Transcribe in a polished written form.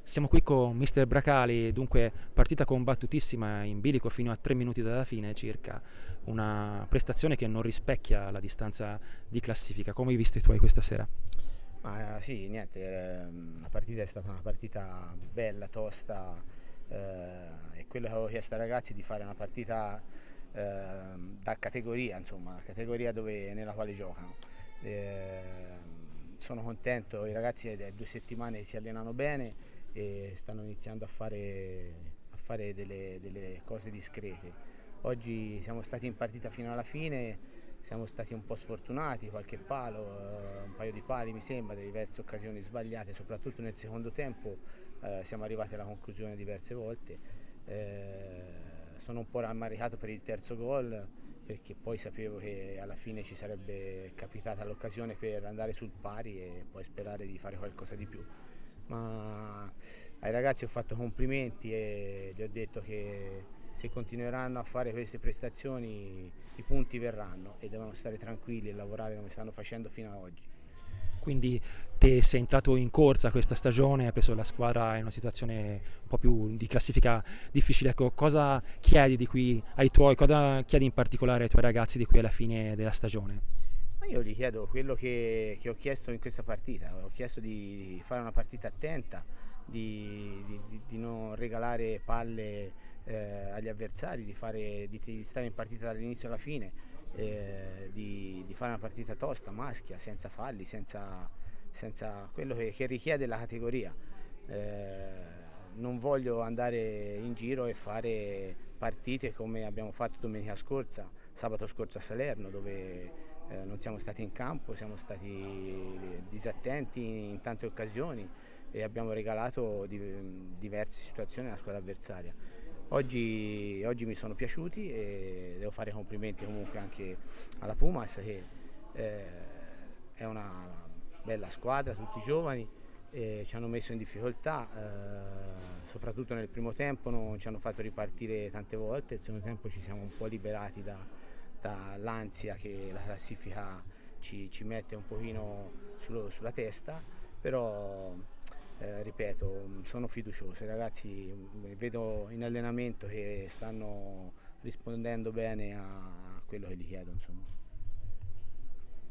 Siamo qui con Mister Bracali, dunque partita combattutissima in bilico fino a 3 minuti dalla fine circa, una prestazione che non rispecchia la distanza di classifica. Come hai visto i tuoi questa sera? Ma sì, niente, la partita è stata una partita bella, tosta, e quello che avevo chiesto ai ragazzi è di fare una partita da categoria, insomma, la categoria nella quale giocano. Sono contento, i ragazzi è 2 settimane che si allenano bene e stanno iniziando a fare delle cose discrete. Oggi siamo stati in partita fino alla fine, siamo stati un po' sfortunati, qualche palo, un paio di pali mi sembra, delle diverse occasioni sbagliate, soprattutto nel secondo tempo siamo arrivati alla conclusione diverse volte. Sono un po' rammaricato per il terzo gol perché poi sapevo che alla fine ci sarebbe capitata l'occasione per andare sul pari e poi sperare di fare qualcosa di più. Ma ai ragazzi ho fatto complimenti e gli ho detto che se continueranno a fare queste prestazioni i punti verranno e devono stare tranquilli e lavorare come stanno facendo fino ad oggi. Quindi te sei entrato in corsa questa stagione, hai preso la squadra in una situazione un po' più di classifica difficile. Ecco, cosa chiedi di qui ai tuoi, cosa chiedi in particolare ai tuoi ragazzi di qui alla fine della stagione? Ma io gli chiedo quello che ho chiesto in questa partita, ho chiesto di fare una partita attenta, di non regalare palle agli avversari, di stare in partita dall'inizio alla fine, di fare una partita tosta, maschia, senza falli, senza quello che richiede la categoria. Non voglio andare in giro e fare partite come abbiamo fatto domenica scorsa, sabato scorso a Salerno, dove non siamo stati in campo, siamo stati disattenti in tante occasioni e abbiamo regalato diverse situazioni alla squadra avversaria. Oggi mi sono piaciuti e devo fare complimenti comunque anche alla Pumas che eh, è una bella squadra, tutti giovani, ci hanno messo in difficoltà, soprattutto nel primo tempo non ci hanno fatto ripartire tante volte, nel secondo tempo ci siamo un po' liberati dall'ansia che la classifica ci mette un pochino sulla testa, però ripeto, sono fiducioso, i ragazzi vedo in allenamento che stanno rispondendo bene a quello che gli chiedo, insomma.